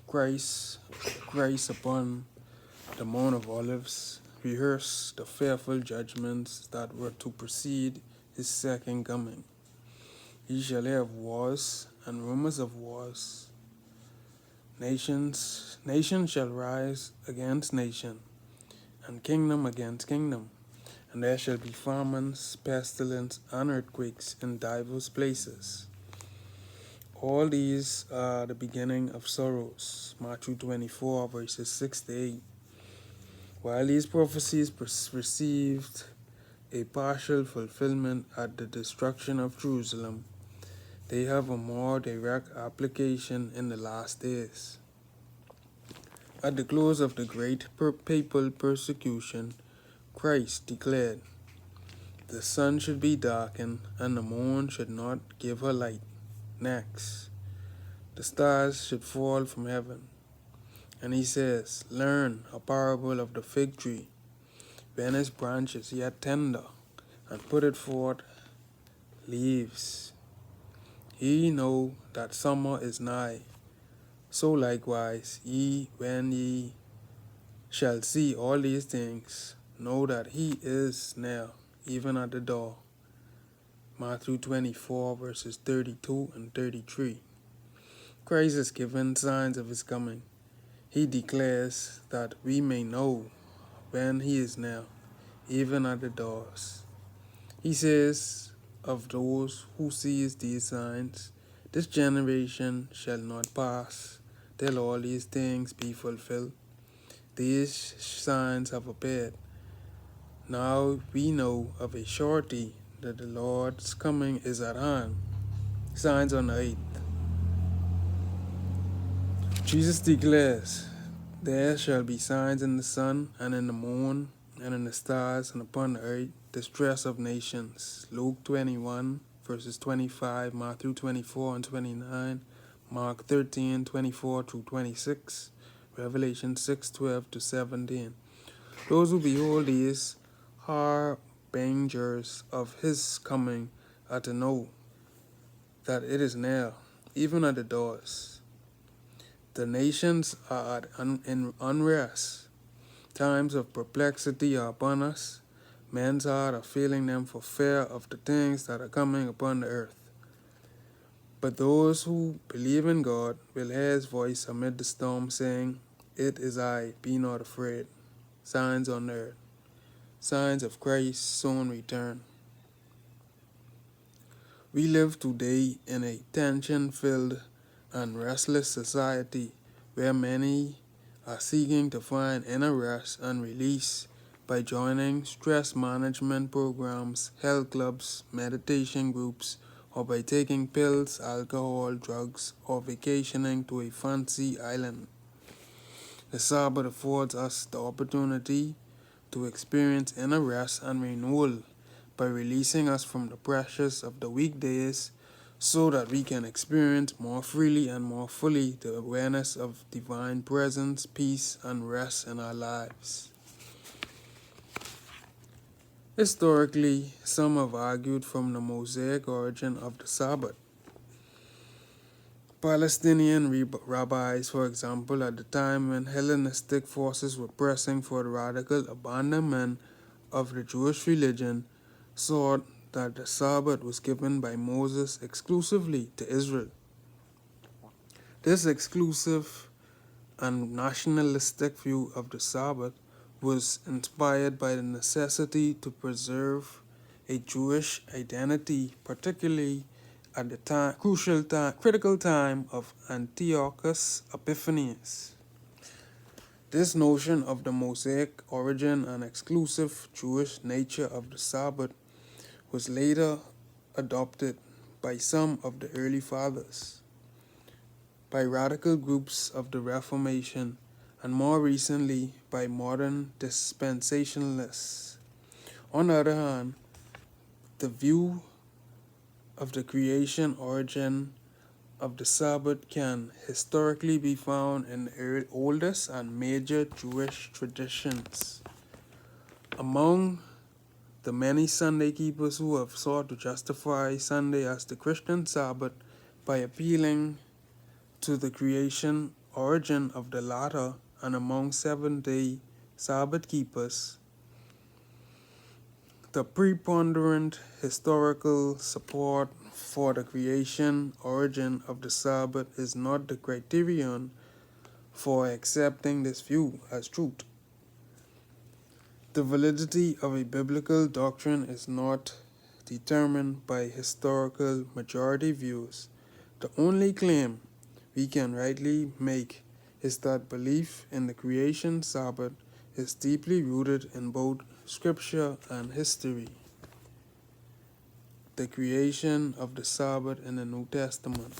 Christ, Christ upon the Mount of Olives rehearsed the fearful judgments that were to precede his second coming. Ye shall hear of wars and rumors of wars. Nation shall rise against nation, and kingdom against kingdom. And there shall be famines, pestilence, and earthquakes in divers places. All these are the beginning of sorrows. Matthew 24, verses 6 to 8. While these prophecies received a partial fulfillment at the destruction of Jerusalem, they have a more direct application in the last days. At the close of the great papal persecution, Christ declared, "The sun should be darkened, and the moon should not give her light." Next, the stars should fall from heaven. And he says, "Learn a parable of the fig tree. When its branch is yet tender, and put it forth leaves, ye know that summer is nigh. So likewise, ye, when ye shall see all these things, know that he is near, even at the door." Matthew 24, verses 32 and 33. Christ is given signs of his coming. He declares that we may know when he is near, even at the doors. He says of those who sees these signs, "This generation shall not pass till all these things be fulfilled." These signs have appeared. Now we know of a surety that the Lord's coming is at hand. Signs on the 8th. Jesus declares, "There shall be signs in the sun, and in the moon, and in the stars, and upon the earth, distress of nations." Luke 21, verses 25, Matthew 24 and 29, Mark 13, 24 through 26, Revelation 6, 12 to 17. Those who behold these harbingers of his coming are to know that it is near, even at the doors. The nations are in unrest. Times of perplexity are upon us. Men's heart are failing them for fear of the things that are coming upon the earth. But those who believe in God will hear his voice amid the storm, saying, "It is I, be not afraid." Signs on the earth. Signs of Christ's soon return. We live today in a tension-filled and restless society where many are seeking to find inner rest and release by joining stress management programs, health clubs, meditation groups, or by taking pills, alcohol, drugs, or vacationing to a fancy island. The Sabbath affords us the opportunity to experience inner rest and renewal by releasing us from the pressures of the weekdays so that we can experience more freely and more fully the awareness of divine presence, peace, and rest in our lives. Historically, some have argued from the Mosaic origin of the Sabbath. Palestinian rabbis, for example, at the time when Hellenistic forces were pressing for the radical abandonment of the Jewish religion, saw that the Sabbath was given by Moses exclusively to Israel. This exclusive and nationalistic view of the Sabbath was inspired by the necessity to preserve a Jewish identity, particularly at the critical time of Antiochus Epiphanes. This notion of the Mosaic origin and exclusive Jewish nature of the Sabbath was later adopted by some of the early fathers, by radical groups of the Reformation, and more recently by modern dispensationalists. On the other hand, the view of the creation origin of the Sabbath can historically be found in the oldest and major Jewish traditions. Among the many Sunday keepers who have sought to justify Sunday as the Christian Sabbath by appealing to the creation origin of the latter, and among Seventh-day Sabbath keepers, the preponderant historical support for the creation origin of the Sabbath is not the criterion for accepting this view as truth. The validity of a biblical doctrine is not determined by historical majority views. The only claim we can rightly make is that belief in the creation Sabbath is deeply rooted in both Scripture and history. The creation of the Sabbath in the New Testament.